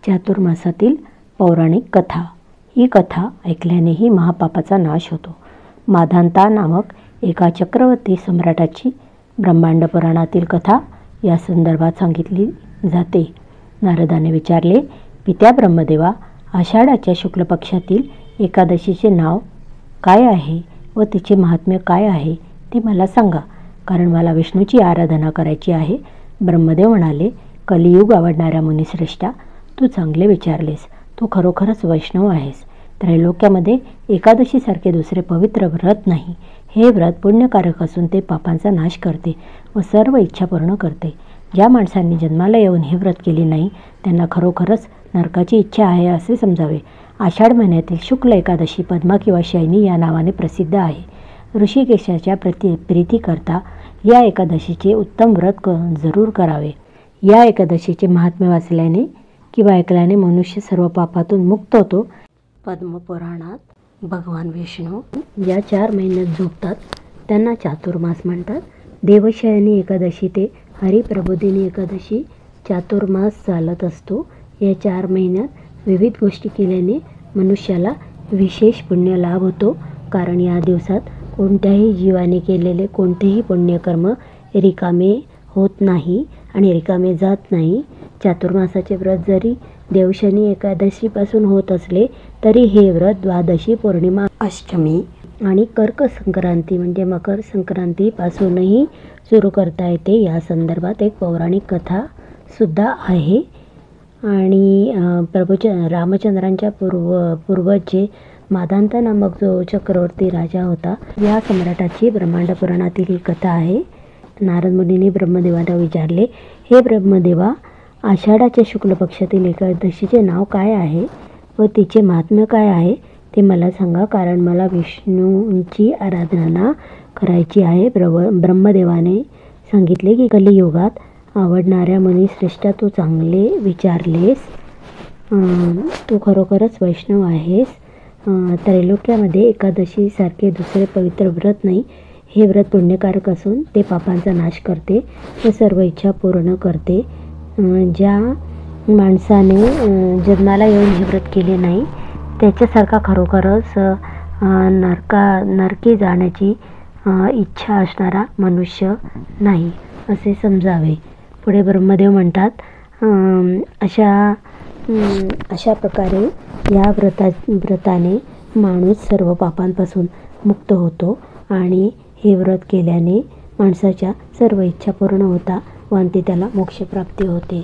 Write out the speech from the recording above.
चातुर्मासातील पौराणिक कथा। ही कथा ऐकल्यानेही महापापाचा नाश होतो। माधांता नामक एका चक्रवर्ती सम्राटाची ब्रह्मांड पुराणातील कथा या संदर्भात सांगितली जाते। नारदाने विचारले, पित्या ब्रह्मदेवा, आषाढाच्या शुक्ल पक्षातील एकादशीचे नाव काय आहे व तिचे महात्म्य काय आहे ते मला सांगा, कारण मला विष्णूची आराधना करायची आहे। ब्रह्मदेव म्हणाले, कलियुग आवडणाऱ्या मुनिश्रेष्ठा, तू चांगले विचारलेस। तू खरोखरच वैष्णव आहेस। त्रैलोक्यामध्ये एकादशीसारखे दुसरे पवित्र व्रत नाही। हे व्रत पुण्यकारक असून ते पापांचा नाश करते व सर्व इच्छा पूर्ण करते। ज्या माणसांनी जन्माला येऊन हे व्रत केले नाही त्यांना खरोखरच नरकाची इच्छा आहे असे समजावे। आषाढ महिन्यातील शुक्ल एकादशी पद्मा किंवा शयनी या नावाने प्रसिद्ध आहे। ऋषिकेशाच्या प्रीतीकरता या एकादशीचे उत्तम व्रत जरूर करावे। या एकादशीचे महात्म्य वाचल्याने किंवा ऐकल्याने मनुष्य सर्व पापातून मुक्त होतो। पद्मपुराणात भगवान विष्णू या 4 महिन्यात झोपतात त्यांना चातुर्मास म्हणतात। देवशयनी एकादशी ते हरिप्रबोधिनी एकादशी चातुर्मास चालत असतो। या 4 महिन्यात विविध गोष्टी केल्याने मनुष्याला विशेष पुण्य लाभ होतो, कारण या दिवसात कोणत्याही जीवाने केलेले कोणतेही पुण्यकर्म रिकामे होत नाही आणि रिकामे जात नाही। चातुर्मासाचे व्रत जरी देवशनी एकादशीपासून होत असले तरी हे व्रत द्वादशी, पौर्णिमा, अष्टमी आणि कर्क संक्रांती म्हणजे मकर संक्रांतीपासूनही सुरू करता येते। या संदर्भात एक पौराणिक कथा सुद्धा आहे। आणि रामचंद्रांच्या पूर्वज जे माधांता नामक जो चक्रवर्ती राजा होता, या सम्राटाची ब्रह्मांड पुराणातील ही कथा आहे। नारद मुनींनी ब्रह्मदेवाला विचारले, हे ब्रह्मदेवा, आषाढाच्या शुक्ल पक्षातील एकादशीचे नाव काय आहे व तिचे महात्म्य काय आहे ते मला सांगा, कारण मला विष्णूंची आराधना करायची आहे। ब्रह्मदेवाने सांगितले की कलियुगात आवडणाऱ्या मुनिश्रेष्ठा, तू चांगले विचारलेस। तू खरोखरच वैष्णव आहेस। त्रैलोक्यामध्ये एकादशीसारखे दुसरे पवित्र व्रत नाही। हे व्रत पुण्यकारक असून ते पापांचा नाश करते व सर्व इच्छा पूर्ण करते। ज्या माणसाने जन्माला येऊन हे व्रत केले नाही त्याच्यासारखा खरोखरच नरकी जाण्याची इच्छा असणारा मनुष्य नाही असे समजावे। पुढे ब्रह्मदेव म्हणतात, अशा प्रकारे या व्रताने माणूस सर्व पापांपासून मुक्त होतो आणि हे व्रत केल्याने माणसाच्या सर्व इच्छा पूर्ण होतात व अंती त्याला मोक्षप्राप्ती होते।